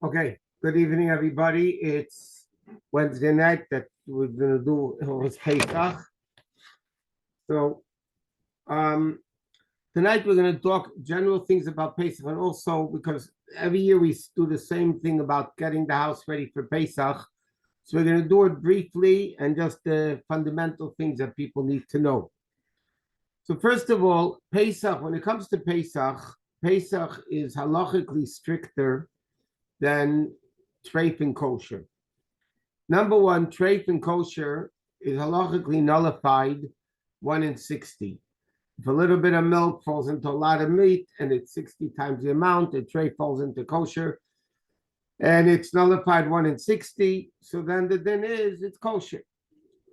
Okay, good evening, everybody. It's Wednesday night that we're going to do was Pesach. So, tonight we're going to talk general things about Pesach, and also because every year we do the same thing about getting the house ready for Pesach. So we're going to do it briefly and just the fundamental things that people need to know. So first of all, Pesach, when it comes to Pesach, Pesach is halachically stricter than treif and kosher. Number one, treif and kosher is halachically nullified 1 in 60. If a little bit of milk falls into a lot of meat and it's 60 times the amount, the treif falls into kosher and it's nullified 1 in 60. So then the din is it's kosher.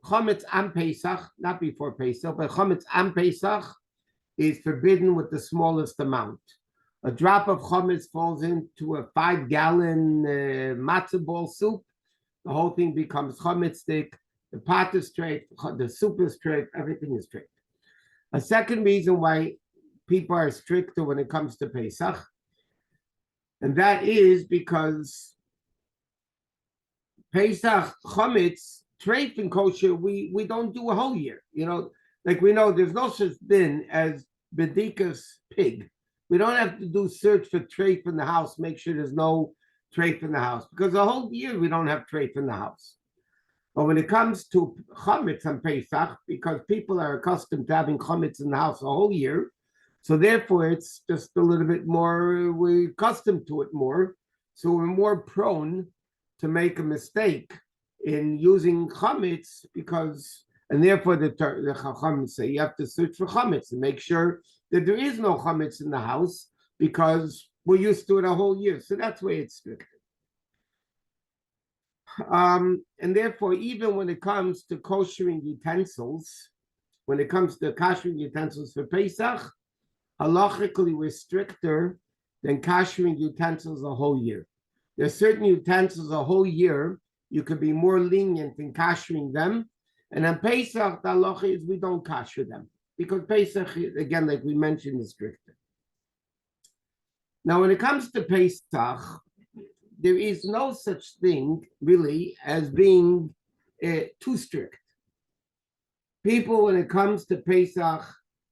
Chametz am Pesach, not before Pesach, but chametz am Pesach is forbidden with the smallest amount. A drop of chametz falls into a 5-gallon matzah ball soup. The whole thing becomes chametz stick. The pot is straight, the soup is straight, everything is straight. A second reason why people are stricter when it comes to Pesach, and that is because Pesach chametz, treif and kosher, we don't do a whole year. You know, like we know there's no such thing as bedikas pig. We don't have to do search for treif in the house, make sure there's no treif in the house, because the whole year we don't have treif in the house. But when it comes to chametz and Pesach, because people are accustomed to having chametz in the house a whole year, so therefore it's just a little bit more, we're accustomed to it more, so we're more prone to make a mistake in using chametz because, and therefore the chacham say you have to search for chametz and make sure that there is no chametz in the house because we're used to it a whole year. So that's why it's strict. And therefore, even when it comes to koshering utensils, when it comes to koshering utensils for Pesach, halachically we're stricter than koshering utensils a whole year. There's certain utensils a whole year you could be more lenient in koshering them, and on Pesach the halacha is we don't kosher them because Pesach, again, like we mentioned, is stricter. Now, when it comes to Pesach, there is no such thing really as being too strict. People, when it comes to Pesach,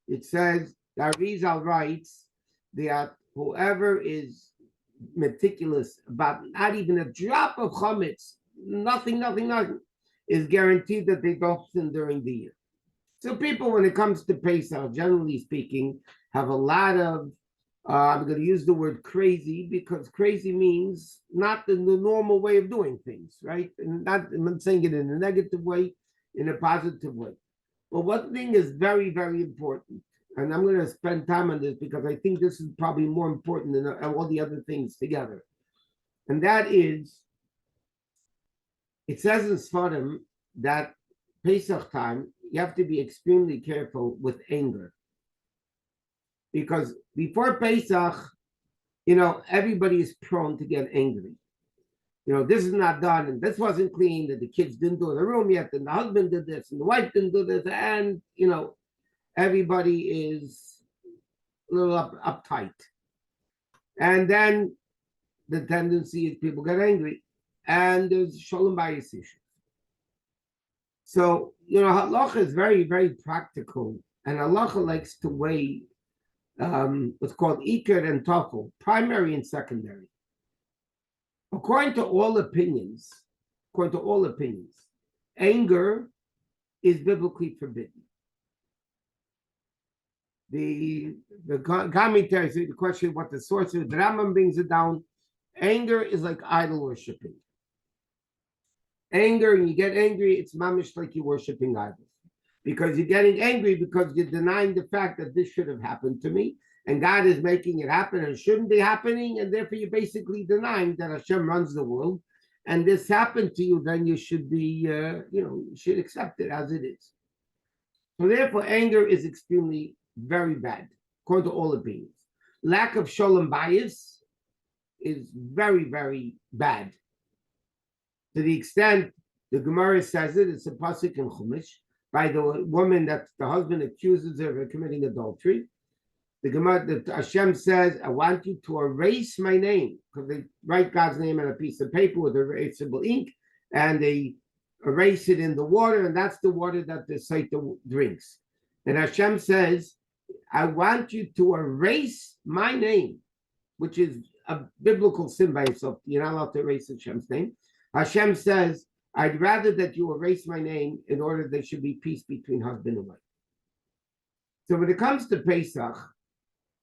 it says, the Arizal writes that whoever is meticulous about not even a drop of chametz, nothing, is guaranteed that they don't sin during the year. So people, when it comes to Pesach, generally speaking, have a lot of, I'm going to use the word crazy because crazy means not the normal way of doing things, right? And not, I'm not saying it in a negative way, in a positive way. But one thing is very, very important, and I'm going to spend time on this because I think this is probably more important than all the other things together. And that is, it says in Sfarim that Pesach time, you have to be extremely careful with anger. Because before Pesach, everybody is prone to get angry. This is not done, and this wasn't clean, and the kids didn't do the room yet, and the husband did this, and the wife didn't do this, and, everybody is a little uptight. And then the tendency is people get angry, and there's shalom bayis issues. So, halacha is very, very practical, and halacha likes to weigh what's called Iker and Tafel, primary and secondary. According to all opinions, anger is biblically forbidden. The commentary, the question what the source is, the Rambam brings it down. Anger is like idol worshiping. Anger, and you get angry, it's mamish like you're worshiping idols. Because you're getting angry because you're denying the fact that this should have happened to me, and God is making it happen and it shouldn't be happening, and therefore you're basically denying that Hashem runs the world, and this happened to you, then you should be, you should accept it as it is. So therefore, anger is extremely, very bad, according to all opinions. Lack of shalom bayis is very, very bad. To the extent the Gemara says it's a pasuk in Chumash, by the woman that the husband accuses her of committing adultery. The Gemara, the Hashem says, I want you to erase my name, because they write God's name on a piece of paper with erasable ink, and they erase it in the water, and that's the water that the Satan drinks. And Hashem says, I want you to erase my name, which is a biblical sin by itself. You're not allowed to erase Hashem's name. Hashem says, I'd rather that you erase my name in order there should be peace between husband and wife. So when it comes to Pesach,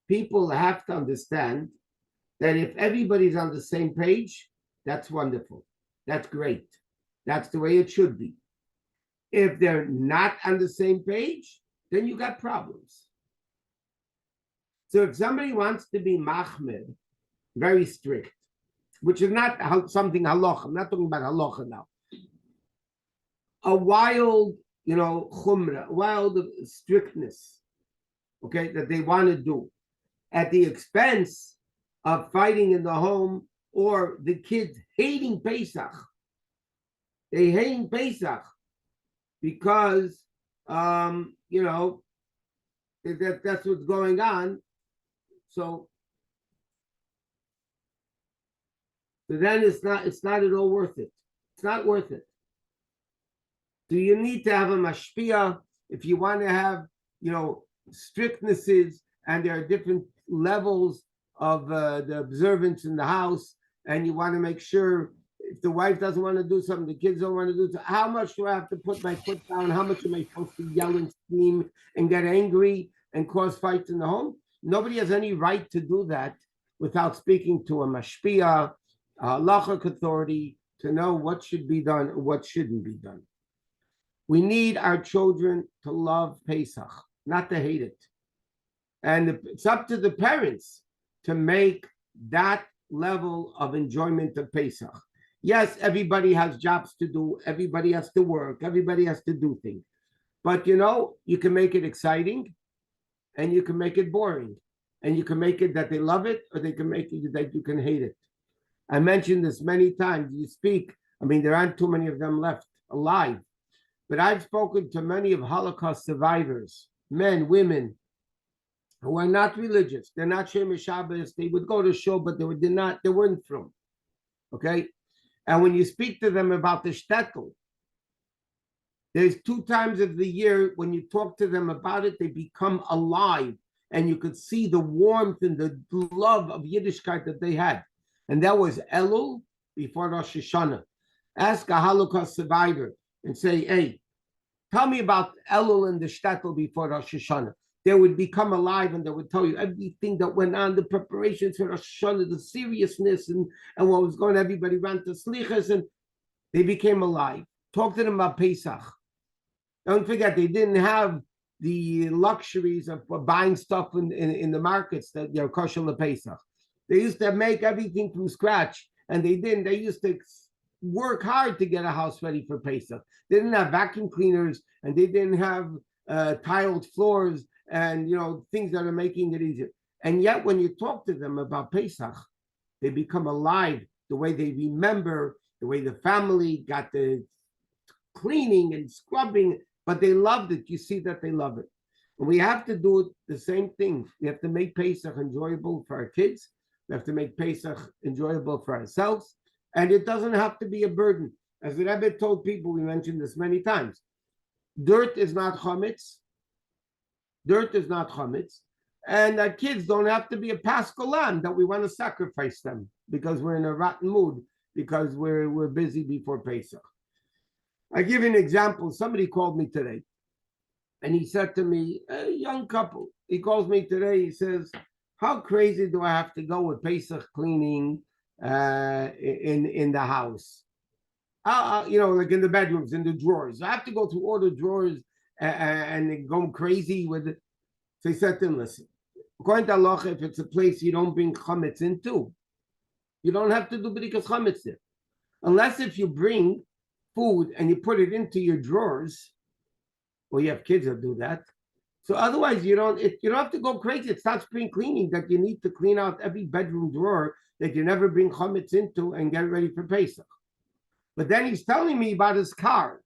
people have to understand that if everybody's on the same page, that's wonderful. That's great. That's the way it should be. If they're not on the same page, then you got problems. So if somebody wants to be machmir, very strict, which is not something halacha, I'm not talking about halacha now. A wild, chumrah, wild strictness, okay, that they want to do at the expense of fighting in the home or the kids hating Pesach. They hate Pesach because, that's what's going on. So then it's not at all worth it. It's not worth it. Do you need to have a mashpia if you want to have, strictnesses, and there are different levels of the observance in the house, and you want to make sure if the wife doesn't want to do something, the kids don't want to do something, how much do I have to put my foot down? How much am I supposed to yell and scream and get angry and cause fights in the home? Nobody has any right to do that without speaking to a mashpia, a halachic authority, to know what should be done and what shouldn't be done. We need our children to love Pesach, not to hate it. And it's up to the parents to make that level of enjoyment of Pesach. Yes, everybody has jobs to do. Everybody has to work. Everybody has to do things. But, you can make it exciting and you can make it boring. And you can make it that they love it, or they can make it that you can hate it. I mentioned this many times. You speak, there aren't too many of them left alive. But I've spoken to many of Holocaust survivors, men, women, who are not religious. They're not Shemesh Shabbos. They would go to shul, but they weren't from. Okay? And when you speak to them about the shtetl, there's 2 times of the year when you talk to them about it, they become alive. And you could see the warmth and the love of Yiddishkeit that they had. And that was Elul before Rosh Hashanah. Ask a Holocaust survivor and say, hey, tell me about Elul and the shtetl before Rosh Hashanah. They would become alive and they would tell you everything that went on, the preparations for Rosh Hashanah, the seriousness and what was going on. Everybody ran to slichas and they became alive. Talk to them about Pesach. Don't forget, they didn't have the luxuries of buying stuff in the markets that they're kosher Pesach. They used to make everything from scratch, and they didn't. They used to work hard to get a house ready for Pesach. They didn't have vacuum cleaners, and they didn't have tiled floors and things that are making it easier. And yet, when you talk to them about Pesach, they become alive. The way they remember, the way the family got the cleaning and scrubbing, but they loved it. You see that they love it. And we have to do the same thing. We have to make Pesach enjoyable for our kids. We have to make Pesach enjoyable for ourselves. And it doesn't have to be a burden. As the Rebbe told people, we mentioned this many times, dirt is not chametz. Dirt is not chametz. And our kids don't have to be a paschal lamb that we want to sacrifice them because we're in a rotten mood, because we're busy before Pesach. I give you an example. Somebody called me today, and he said to me, a young couple, he calls me today, he says, how crazy do I have to go with Pesach cleaning in the house? Like in the bedrooms, in the drawers. I have to go through all the drawers and go crazy with it. So he said to him, listen, according to halacha, if it's a place you don't bring chametz into, you don't have to do b'dikas chametz there. Unless if you bring food and you put it into your drawers, well, you have kids that do that. So otherwise, you don't have to go crazy. It's not spring cleaning that you need to clean out every bedroom drawer that you never bring chametz into and get ready for Pesach. But then he's telling me about his car.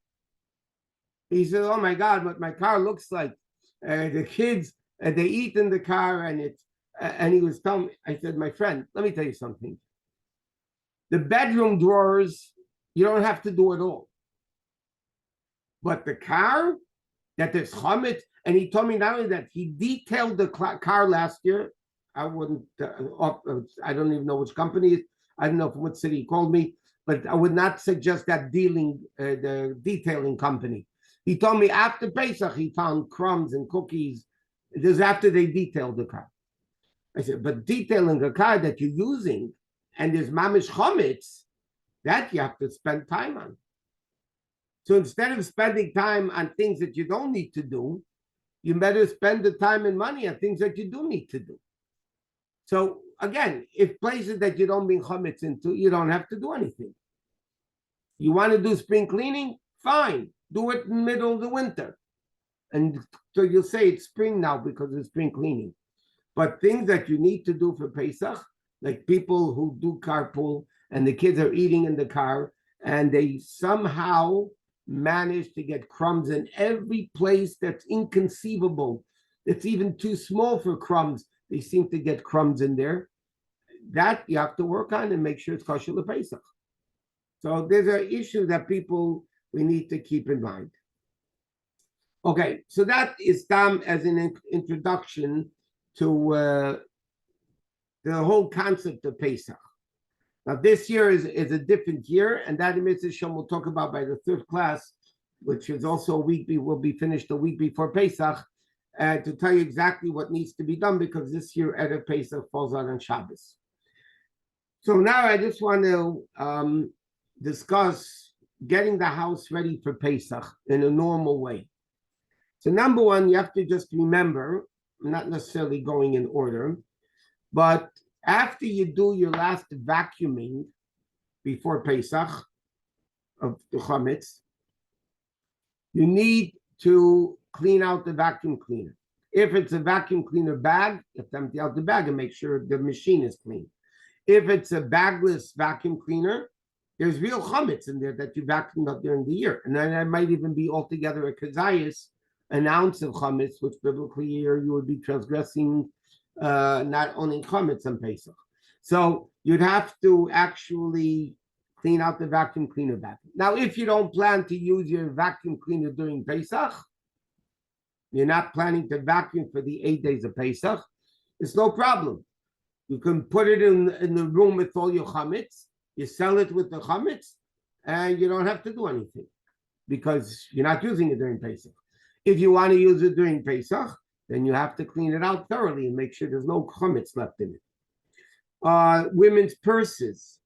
He said, oh my God, what my car looks like. The kids and they eat in the car, and he was telling me, I said, my friend, let me tell you something. The bedroom drawers, you don't have to do it all. But the car, that there's chametz, and he told me not only that, he detailed the car last year. I wouldn't, I don't even know which company it is. I don't know from what city he called me, but I would not suggest that the detailing company. He told me after Pesach, he found crumbs and cookies. This is after they detailed the car. I said, but detailing a car that you're using and there's mamish chametz, that you have to spend time on. So instead of spending time on things that you don't need to do, you better spend the time and money on things that you do need to do. So again, if places that you don't bring chametz into, you don't have to do anything. You want to do spring cleaning? Fine. Do it in the middle of the winter. And so you'll say it's spring now because it's spring cleaning. But things that you need to do for Pesach, like people who do carpool and the kids are eating in the car and they somehow manage to get crumbs in every place that's inconceivable. It's even too small for crumbs. They seem to get crumbs in there. That you have to work on and make sure it's kosher Pesach. So there's an issue that we need to keep in mind. Okay, so that is Tam as an introduction to the whole concept of Pesach. Now, this year is a different year, and that Mitzvah we'll talk about by the third class, which is also will be finished a week before Pesach, to tell you exactly what needs to be done, because this year Erev Pesach falls out on Shabbos. So now I just want to discuss getting the house ready for Pesach in a normal way. So number one, you have to just remember, not necessarily going in order, but after you do your last vacuuming before Pesach of the chametz, you need to clean out the vacuum cleaner. If it's a vacuum cleaner bag, you have to empty out the bag and make sure the machine is clean. If it's a bagless vacuum cleaner, there's real chametz in there that you vacuumed up during the year. And then there might even be altogether a kazayas, an ounce of chametz, which biblically here you would be transgressing not owning chametz on Pesach. So you'd have to actually clean out the vacuum cleaner bag. Now, if you don't plan to use your vacuum cleaner during Pesach, you're not planning to vacuum for the 8 days of Pesach, it's no problem. You can put it in the room with all your chametz, you sell it with the chametz, and you don't have to do anything because you're not using it during Pesach. If you want to use it during Pesach, then you have to clean it out thoroughly and make sure there's no chametz left in it. Women's purses,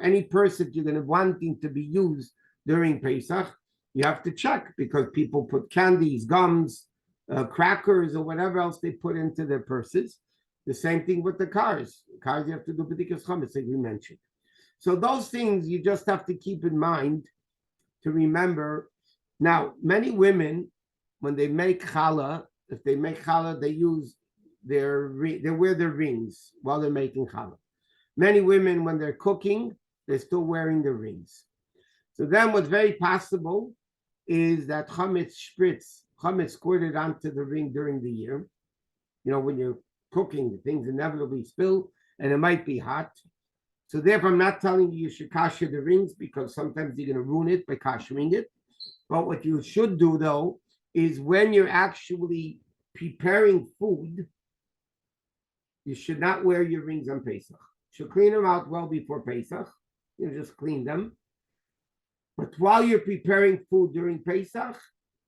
any purse that you're going to wanting to be used during Pesach, you have to check because people put candies, gums, crackers, or whatever else they put into their purses. The same thing with the cars. Cars, you have to do particular chametz, like we mentioned. So those things you just have to keep in mind to remember. Now, many women, when they make challah, if they make challah, they wear their rings while they're making challah. Many women, when they're cooking, they're still wearing their rings. So then what's very possible is that chametz squirted onto the ring during the year. When you're cooking, things inevitably spill, and it might be hot. So therefore, I'm not telling you should kasher the rings because sometimes you're going to ruin it by kashering it. But what you should do, though, is when you're actually preparing food, you should not wear your rings on Pesach. You should clean them out well before Pesach. Just clean them. But while you're preparing food during Pesach,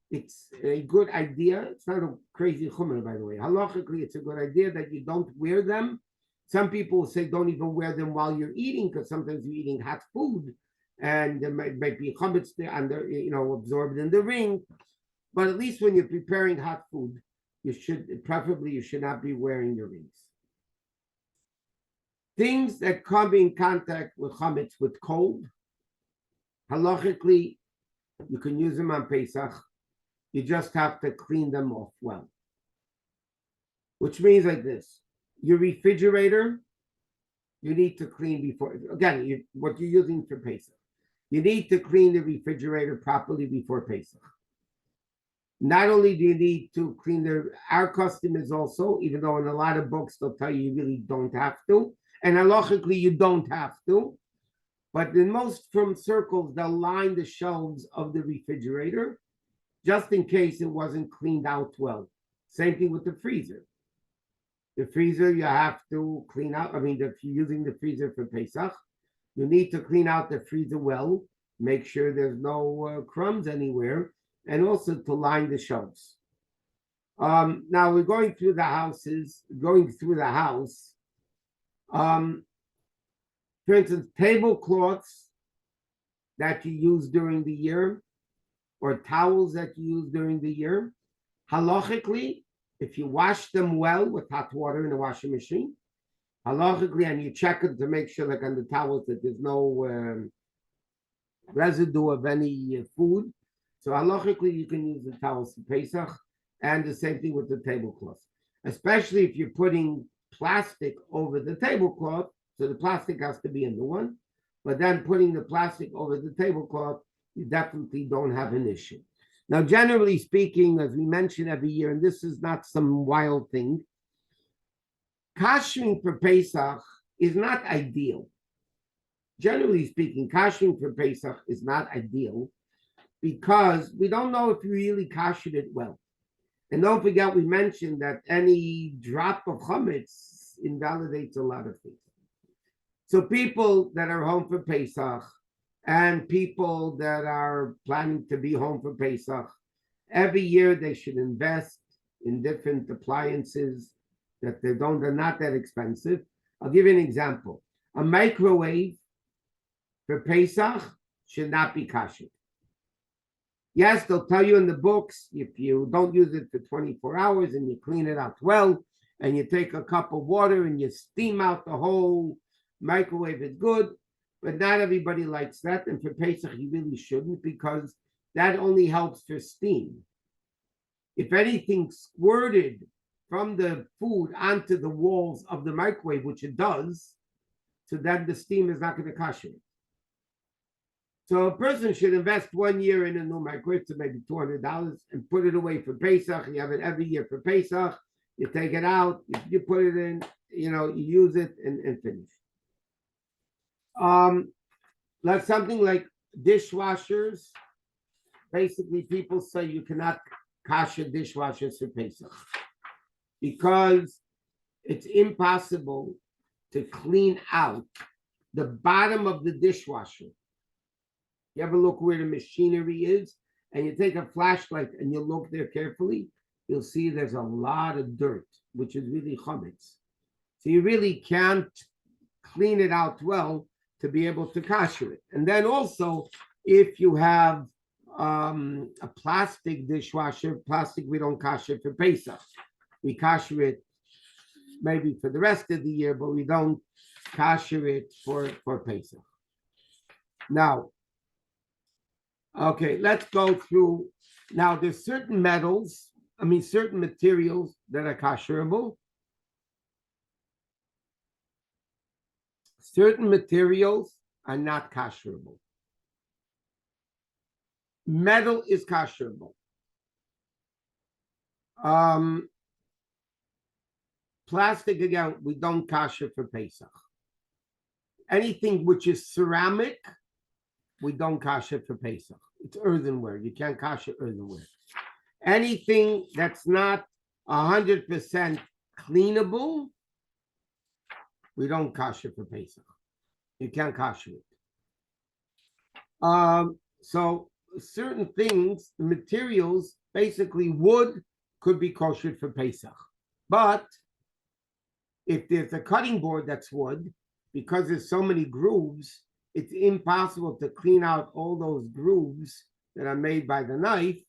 it's a good idea. It's not a crazy chumrah, by the way. Halachically, it's a good idea that you don't wear them. Some people say don't even wear them while you're eating because sometimes you're eating hot food and there might be chametz under, absorbed in the ring. But at least when you're preparing hot food, you should not be wearing your rings. Things that come in contact with chametz with cold, halachically, you can use them on Pesach. You just have to clean them off well. Which means like this. Your refrigerator, you need to clean before, again, what you're using for Pesach. You need to clean the refrigerator properly before Pesach. Not only do you need to clean our custom is also, even though in a lot of books they'll tell you really don't have to, and halachically you don't have to, but in most firm circles, they'll line the shelves of the refrigerator just in case it wasn't cleaned out well. Same thing with the freezer. The freezer you have to clean out. I mean, if you're using the freezer for Pesach, you need to clean out the freezer well, make sure there's no crumbs anywhere, and also to line the shelves. Now we're going through the house. For instance, tablecloths that you use during the year, or towels that you use during the year, halachically, if you wash them well with hot water in the washing machine, halachically, and you check it to make sure, like on the towels, that there's no residue of any food. So halachically, you can use the towels for Pesach, and the same thing with the tablecloth. Especially if you're putting plastic over the tablecloth, so the plastic has to be in the one, but then putting the plastic over the tablecloth, you definitely don't have an issue. Now, generally speaking, as we mention every year, and this is not some wild thing, koshering for Pesach is not ideal. Generally speaking, koshering for Pesach is not ideal because we don't know if you really koshered it well. And don't forget, we mentioned that any drop of chametz invalidates a lot of things. So people that are home for Pesach and people that are planning to be home for Pesach, every year they should invest in different appliances that they're not that expensive. I'll give you an example. A microwave for Pesach should not be kosher. Yes, they'll tell you in the books, if you don't use it for 24 hours and you clean it out well, and you take a cup of water and you steam out the whole microwave, it's good, but not everybody likes that. And for Pesach, you really shouldn't, because that only helps for steam. If anything squirted from the food onto the walls of the microwave, which it does, so then the steam is not going to kosher it. So a person should invest 1 year in a new microwave, so maybe $200, and put it away for Pesach. You have it every year for Pesach. You take it out, you put it in, you use it and finish. Like something like dishwashers. Basically, people say you cannot kosher dishwashers for Pesach because it's impossible to clean out the bottom of the dishwasher. You ever look where the machinery is, and you take a flashlight and you look there carefully, you'll see there's a lot of dirt, which is really chametz. So you really can't clean it out well to be able to kosher it. And then also, if you have a plastic dishwasher, plastic we don't kosher for Pesach. We kosher it maybe for the rest of the year, but we don't kosher it for Pesach. Now, okay, let's go through. Now, there's certain certain materials that are kosherable. Certain materials are not kosherable. Metal is kosherable. Plastic, again, we don't kosher for Pesach. Anything which is ceramic, we don't kosher for Pesach. It's earthenware. You can't kosher earthenware. Anything that's not 100% cleanable, we don't kosher for Pesach. You can't kosher it. So certain things, the materials, basically wood could be kosher for Pesach. But if there's a cutting board that's wood, because there's so many grooves, it's impossible to clean out all those grooves that are made by the knife.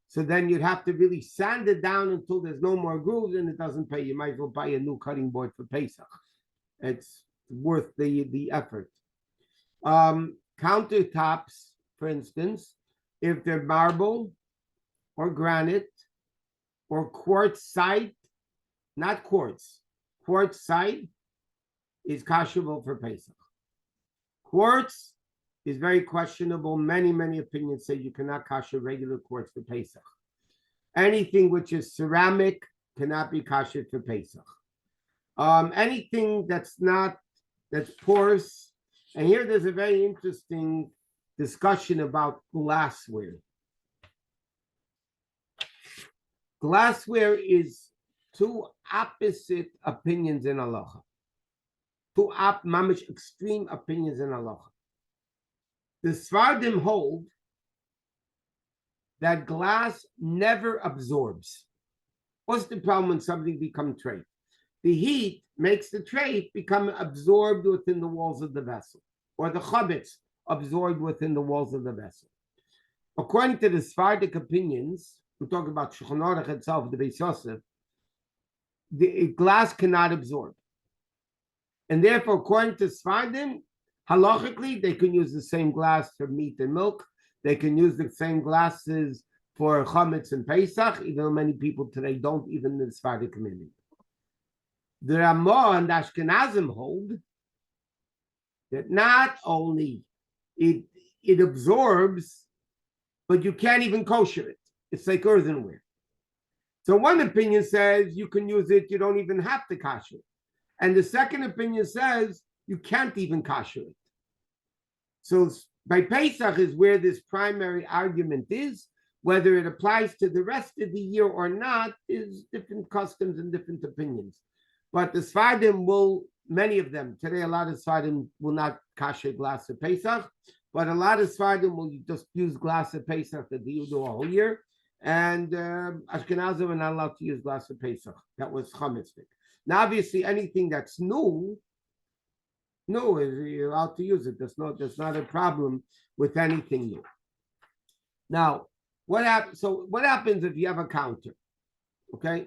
So then you'd have to really sand it down until there's no more grooves, and it doesn't pay. You might as well buy a new cutting board for Pesach. It's worth the effort. Countertops, for instance, if they're marble or granite or quartzite, not quartz, quartzite is kosherable for Pesach. Quartz is very questionable. Many opinions say you cannot kosher regular quartz for Pesach. Anything which is ceramic cannot be kosher for Pesach. Anything that's porous. And here there's a very interesting discussion about glassware. Glassware is two opposite opinions in halacha. Two mamish extreme opinions in halacha. The Sephardim hold that glass never absorbs. What's the problem when something becomes tray? The heat makes the tray become absorbed within the walls of the vessel, or the chametz absorbed within the walls of the vessel. According to the Sephardic opinions, we're talking about Shulchan Aruch itself, the Bais Yosef, the glass cannot absorb. And therefore, according to Sephardim, halachically, they can use the same glass for meat and milk. They can use the same glasses for chametz and Pesach, even though many people today don't, even in the Sephardic community. The Ramah and the Ashkenazim hold that not only it absorbs, but you can't even kosher it. It's like earthenware. So one opinion says you can use it, you don't even have to kosher it. And the second opinion says you can't even kosher it. So by Pesach is where this primary argument is. Whether it applies to the rest of the year or not is different customs and different opinions. But the Sephardim will, many of them, today a lot of Sephardim will not kosher glass of Pesach, but a lot of Sephardim will just use glass of Pesach that they do a whole year. And Ashkenazim are not allowed to use glass of Pesach. That was chametzik. Now, obviously, anything that's new is you're allowed to use it. There's not a problem with anything new. Now, what happens if you have a counter? Okay,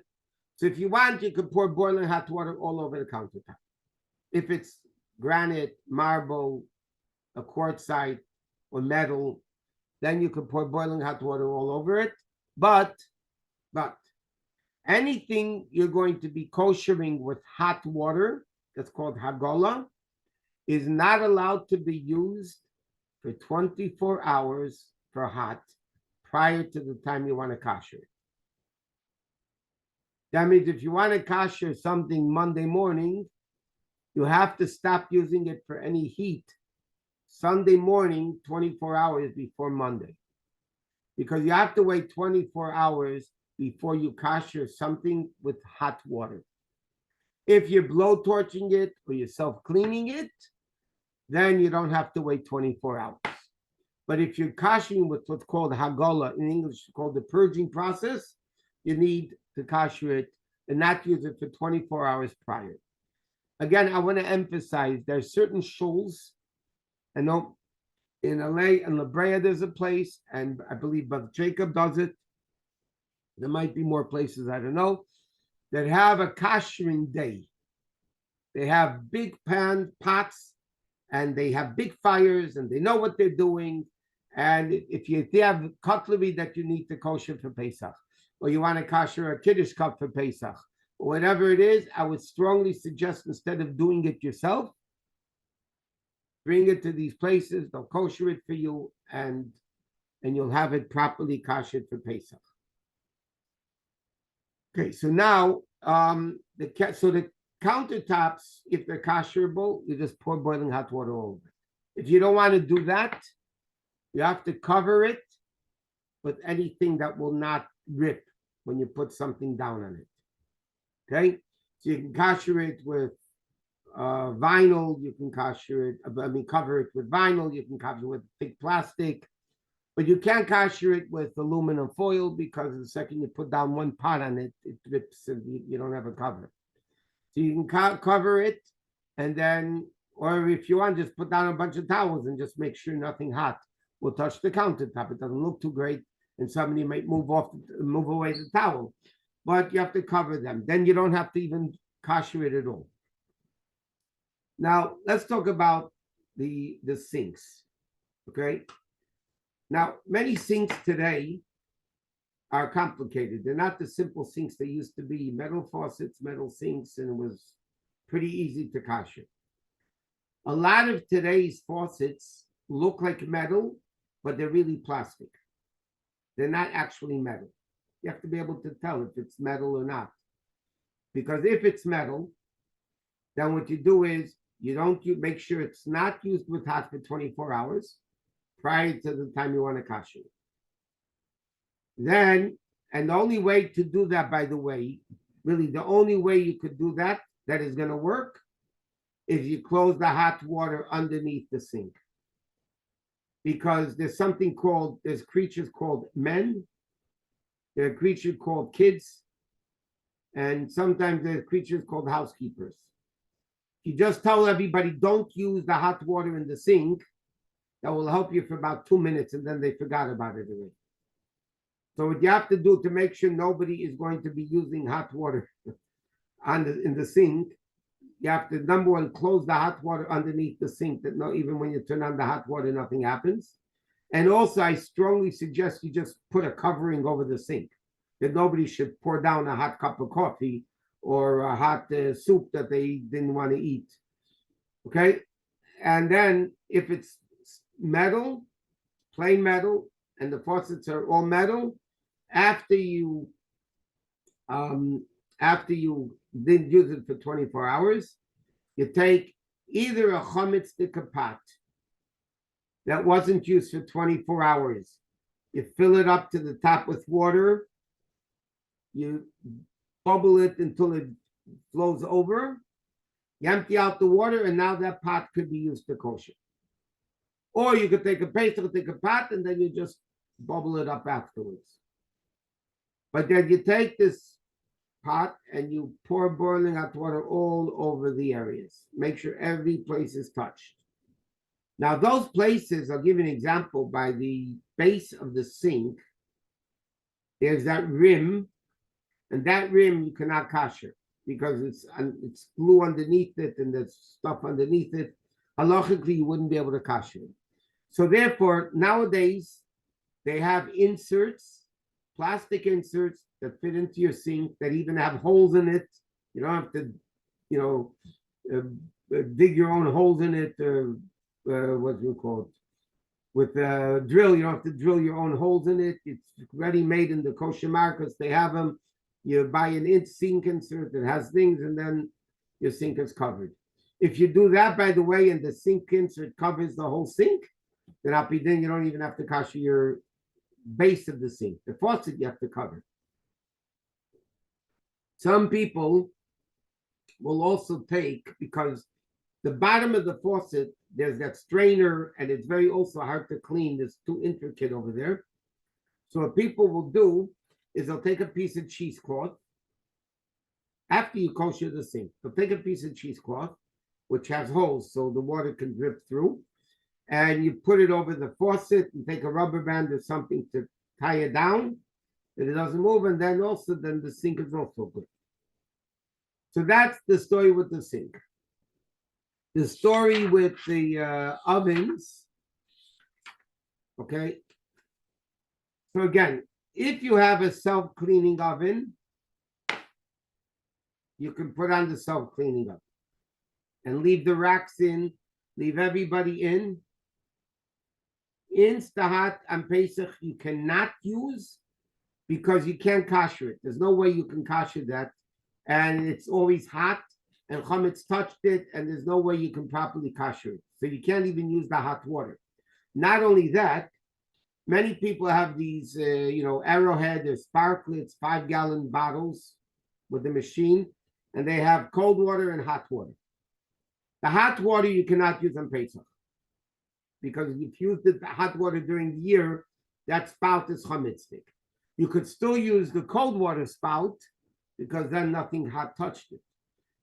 so if you want, you can pour boiling hot water all over the countertop. If it's granite, marble, a quartzite, or metal, then you can pour boiling hot water all over it. But anything you're going to be koshering with hot water, that's called hagola, is not allowed to be used for 24 hours for hot prior to the time you want to kosher it. That means if you want to kosher something Monday morning, you have to stop using it for any heat Sunday morning, 24 hours before Monday. Because you have to wait 24 hours before you kosher something with hot water. If you're blowtorching it or you're self-cleaning it, then you don't have to wait 24 hours. But if you're koshering with what's called hagola, in English called the purging process, you need to kosher it and not use it for 24 hours prior. Again, I want to emphasize there's certain shuls. I know in LA and La Brea there's a place, and I believe Brother Jacob does it. There might be more places, I don't know, that have a koshering day. They have big pots, and they have big fires, and they know what they're doing. And if you have cutlery that you need to kosher for Pesach, or you want to kosher a kiddush cup for Pesach, or whatever it is, I would strongly suggest instead of doing it yourself, bring it to these places, they'll kosher it for you, and you'll have it properly koshered for Pesach. Okay, so now the countertops, if they're kosherable, you just pour boiling hot water over it. If you don't want to do that, you have to cover it with anything that will not rip when you put something down on it. Okay, so you can kosher it with vinyl, you can cover it with vinyl, you can cover it with thick plastic, but you can't kosher it with aluminum foil because the second you put down one pot on it, it drips and you don't have a cover. So you can cover it, and then, or if you want, just put down a bunch of towels and just make sure nothing hot will touch the countertop. It doesn't look too great, and somebody might move away the towel, but you have to cover them. Then you don't have to even kosher it at all. Now, let's talk about the sinks, okay? Now, many sinks today are complicated. They're not the simple sinks they used to be, metal faucets, metal sinks, and it was pretty easy to kosher. A lot of today's faucets look like metal, but they're really plastic. They're not actually metal. You have to be able to tell if it's metal or not. Because if it's metal, then what you do is you make sure it's not used with hot for 24 hours prior to the time you want to kasher it. Then, and the only way to do that, by the way, really the only way you could do that is going to work is you close the hot water underneath the sink. Because there's creatures called men, there are creatures called kids, and sometimes there's creatures called housekeepers. You just tell everybody, don't use the hot water in the sink. That will help you for about 2 minutes, and then they forgot about it already. So what you have to do to make sure nobody is going to be using hot water in the sink, you have to, number one, close the hot water underneath the sink, that even when you turn on the hot water, nothing happens. And also, I strongly suggest you just put a covering over the sink, that nobody should pour down a hot cup of coffee or a hot soup that they didn't want to eat. Okay? And then if it's metal, plain metal, and the faucets are all metal, after you didn't use it for 24 hours, you take either a chametz pot that wasn't used for 24 hours. You fill it up to the top with water. You bubble it until it flows over. You empty out the water, and now that pot could be used to kosher. Or you could take a Pesach, take a pot, and then you just bubble it up afterwards. But then you take this pot and you pour boiling hot water all over the areas. Make sure every place is touched. Now, those places, I'll give you an example. By the base of the sink, there's that rim, and that rim you cannot kasher because it's glue underneath it and there's stuff underneath it. Halachically, you wouldn't be able to kasher it. So therefore, nowadays, they have inserts, plastic inserts that fit into your sink that even have holes in it. You don't have to, dig your own holes in it. What's it called? With a drill, you don't have to drill your own holes in it. It's ready made in the kosher markets. They have them. You buy an sink insert that has things, and then your sink is covered. If you do that, by the way, and the sink insert covers the whole sink, then then you don't even have to kasher your base of the sink. The faucet you have to cover. Some people will also take, because the bottom of the faucet, there's that strainer, and it's very also hard to clean. It's too intricate over there. So what people will do is they'll take a piece of cheesecloth. After you kosher the sink, they'll take a piece of cheesecloth, which has holes so the water can drip through, and you put it over the faucet and take a rubber band or something to tie it down, that it doesn't move, and then the sink is also good. So that's the story with the sink. The story with the ovens, okay? So again, if you have a self-cleaning oven, you can put on the self-cleaning oven and leave the racks in, leave everybody in. Instahot on Pesach you cannot use because you can't kasher it. There's no way you can kasher that, and it's always hot, and chametz touched it, and there's no way you can properly kasher it. So you can't even use the hot water. Not only that, many people have these, Arrowhead or Sparklets 5-gallon bottles with the machine, and they have cold water and hot water. The hot water you cannot use on Pesach, because if you use the hot water during the year, that spout is chametzdik. You could still use the cold water spout, because then nothing hot touched it.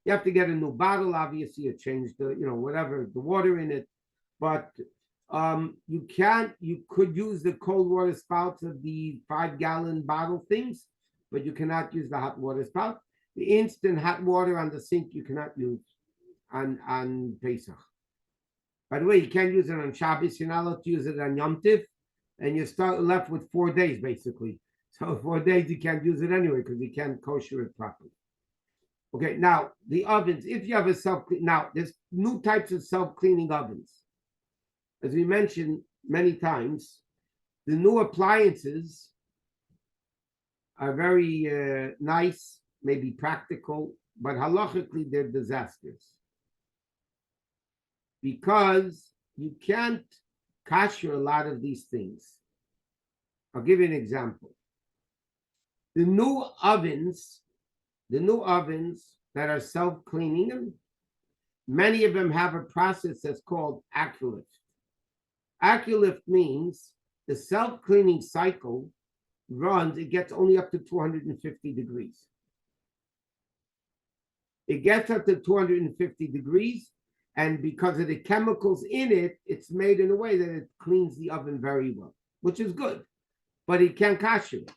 You have to get a new bottle, obviously, you change the, whatever, the water in it, but you could use the cold water spouts of the 5-gallon bottle things, but you cannot use the hot water spout. The instant hot water on the sink you cannot use on Pesach. By the way, you can't use it on Shabbos. You're not allowed to use it on Yom Tiv, and you start left with 4 days basically. So 4 days you can't use it anyway because you can't kosher it properly. Okay, now the ovens. If you have there's new types of self-cleaning ovens. As we mentioned many times, the new appliances are very nice, maybe practical, but halachically they're disasters. Because you can't kasher a lot of these things. I'll give you an example. The new ovens that are self-cleaning, many of them have a process that's called AccuLift. AccuLift means the self-cleaning cycle runs, it gets only up to 250 degrees. It gets up to 250 degrees, and because of the chemicals in it, it's made in a way that it cleans the oven very well, which is good. But it can't kasher it.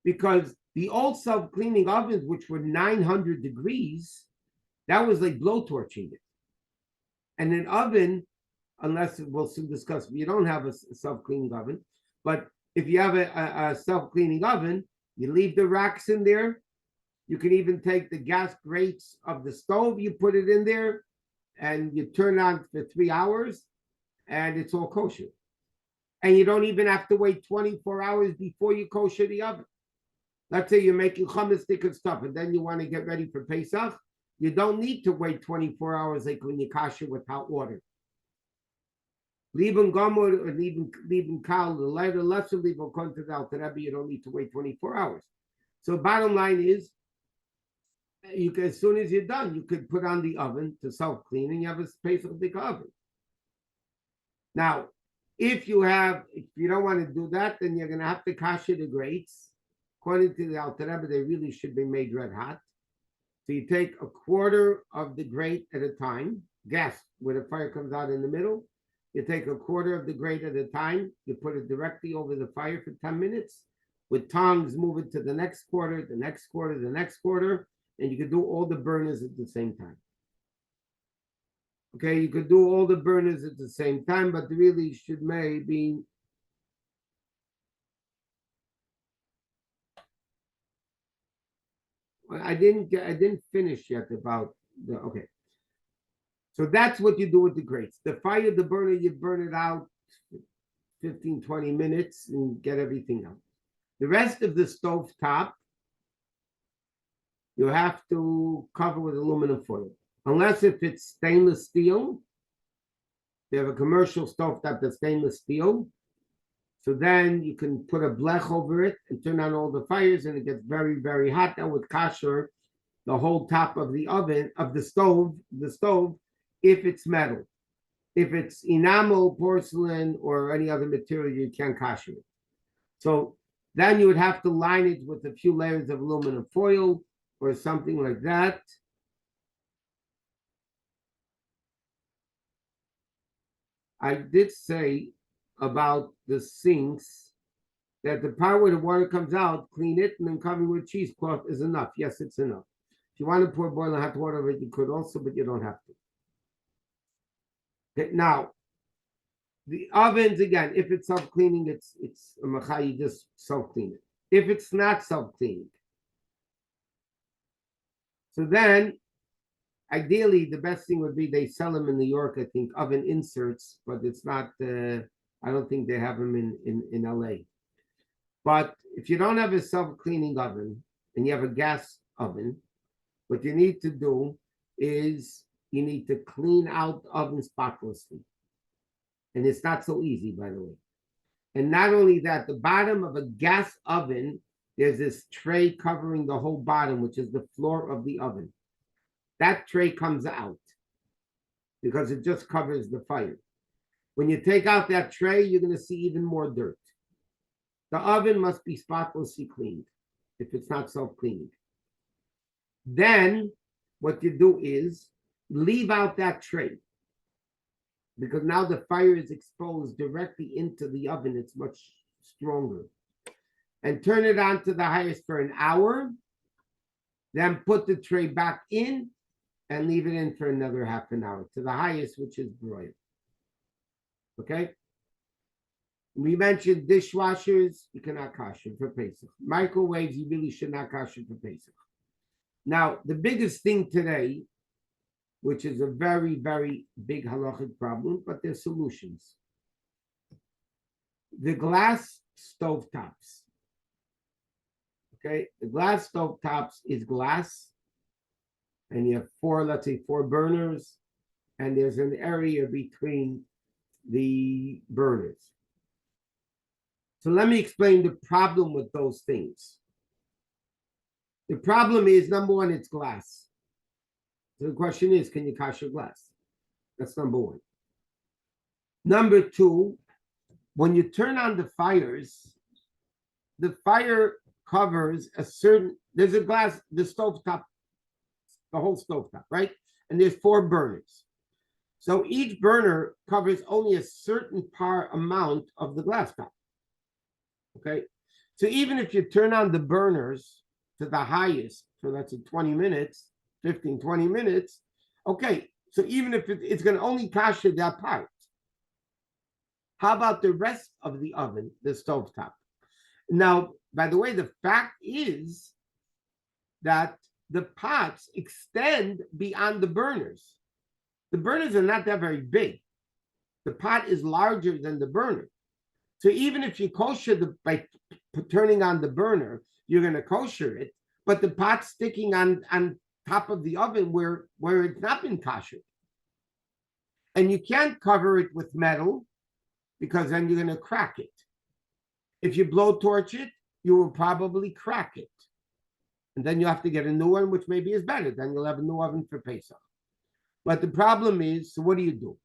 Because the old self-cleaning ovens, which were 900 degrees, that was like blowtorching it. And an oven, unless we'll soon discuss, you don't have a self-cleaning oven, but if you have a self-cleaning oven, you leave the racks in there. You can even take the gas grates of the stove, you put it in there, and you turn it on for 3 hours, and it's all kosher. And you don't even have to wait 24 hours before you kosher the oven. Let's say you're making hummus stick and stuff, and then you want to get ready for Pesach. You don't need to wait 24 hours like when you kasher with hot water. Lieben Gomor or Lieben Kal, the lighter, lesser Lieben Konta Al Rebbe, you don't need to wait 24 hours. So bottom line is, you can, as soon as you're done, you could put on the oven to self-clean, and you have a Pesach big oven. Now, if you don't want to do that, then you're going to have to kasher the grates. According to the Alter Rebbe, they really should be made red hot. So you take a quarter of the grate at a time, gas, where the fire comes out in the middle. You take a quarter of the grate at a time. You put it directly over the fire for 10 minutes. With tongs, move it to the next quarter, the next quarter, the next quarter. And you can do all the burners at the same time. Okay, you could do all the burners at the same time, but really should maybe I didn't finish yet about the okay. So that's what you do with the grates. The fire, the burner, you burn it out 15, 20 minutes and get everything out. The rest of the stove top, you have to cover with aluminum foil. Unless if it's stainless steel, they have a commercial stove top that's stainless steel. So then you can put a blech over it and turn on all the fires, and it gets very, very hot. That would kasher the whole top of the oven, of the stove, if it's metal. If it's enamel, porcelain, or any other material, you can't kasher it. So then you would have to line it with a few layers of aluminum foil or something like that. I did say about the sinks that the part where the water comes out, clean it and then cover it with cheesecloth is enough. Yes, it's enough. If you want to pour boiling hot water over it, you could also, but you don't have to. Okay, now, the ovens, again, if it's self-cleaning, it's a macha, you just self-clean it. If it's not self-cleaning, so then, ideally, the best thing would be they sell them in New York, I think, oven inserts, but it's not, I don't think they have them in LA. But if you don't have a self-cleaning oven and you have a gas oven, what you need to do is you need to clean out the oven spotlessly. And it's not so easy, by the way. And not only that, the bottom of a gas oven, there's this tray covering the whole bottom, which is the floor of the oven. That tray comes out because it just covers the fire. When you take out that tray, you're going to see even more dirt. The oven must be spotlessly cleaned if it's not self-cleaning. Then what you do is leave out that tray, because now the fire is exposed directly into the oven. It's much stronger. And turn it on to the highest for an hour. Then put the tray back in and leave it in for another half an hour to the highest, which is broiled. Okay? We mentioned dishwashers, you cannot kasher for Pesach. Microwaves, you really should not kasher for Pesach. Now, the biggest thing today, which is a very, very big halachic problem, but there's solutions. The glass stovetops. Okay, the glass stove tops is glass, and you have let's say four burners, and there's an area between the burners. So let me explain the problem with those things. The problem is, number one, it's glass. So the question is, can you kasher glass? That's number one. Number two, when you turn on the fires, the fire covers a certain, there's a glass, the stovetop, the whole stovetop, right? And there's four burners. So each burner covers only a certain amount of the glass top. Okay. So even if you turn on the burners to the highest for let's say 20 minutes, 15, 20 minutes, okay. So even if it's going to only kasher that part, how about the rest of the oven, the stovetop? Now, by the way, the fact is that the pots extend beyond the burners. The burners are not that very big. The pot is larger than the burner. So even if you kosher by turning on the burner, you're going to kosher it, but the pot's sticking on top of the oven where it's not been kosher. And you can't cover it with metal because then you're going to crack it. If you blow torch it, you will probably crack it. And then you have to get a new one, which maybe is better. Then you'll have a new oven for Pesach. But the problem is, so what do you do?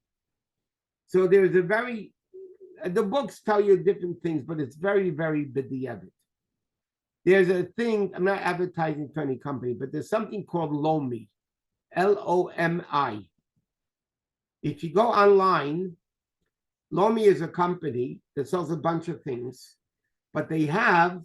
So there's the books tell you different things, but it's very, very b'diavad. There's a thing, I'm not advertising for any company, but there's something called Lomi, Lomi. If you go online, Lomi is a company that sells a bunch of things, but they have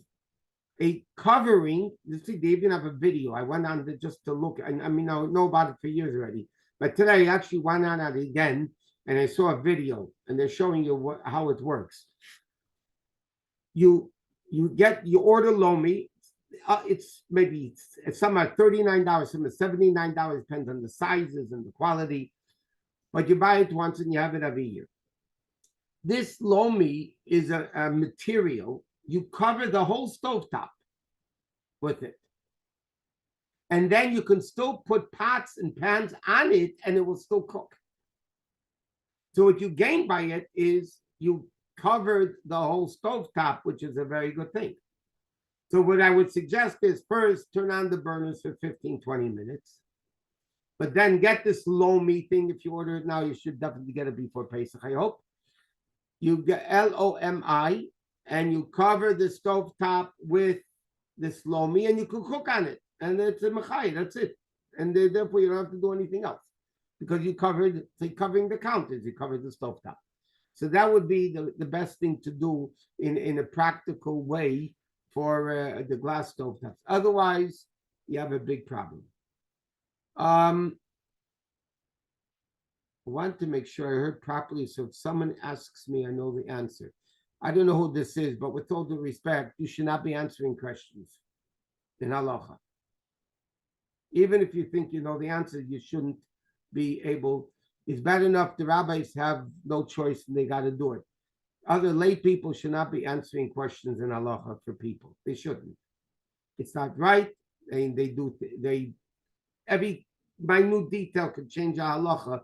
a covering. You see, they even have a video. I went on just to look. I mean, I know about it for years already, but today I actually went on it again, and I saw a video, and they're showing you how it works. You order Lomi. It's maybe some are $39, some are $79, depends on the sizes and the quality. But you buy it once and you have it every year. This Lomi is a material. You cover the whole stovetop with it. And then you can still put pots and pans on it and it will still cook. So what you gain by it is you covered the whole stovetop, which is a very good thing. So what I would suggest is first turn on the burners for 15, 20 minutes. But then get this Lomi thing. If you order it now, you should definitely get it before Pesach, I hope. You get Lomi and you cover the stovetop with this Lomi and you can cook on it. And it's a machai, that's it. And therefore you don't have to do anything else because you covered, covering the counters, you covered the stovetop. So that would be the best thing to do in a practical way for the glass stovetops. Otherwise, you have a big problem. I want to make sure I heard properly, so if someone asks me, I know the answer. I don't know who this is, but with all due respect, you should not be answering questions in halacha. Even if you think you know the answer, you shouldn't be able. It's bad enough the rabbis have no choice and they got to do it. Other lay people should not be answering questions in halacha for people. They shouldn't. It's not right. Every minute detail could change a halacha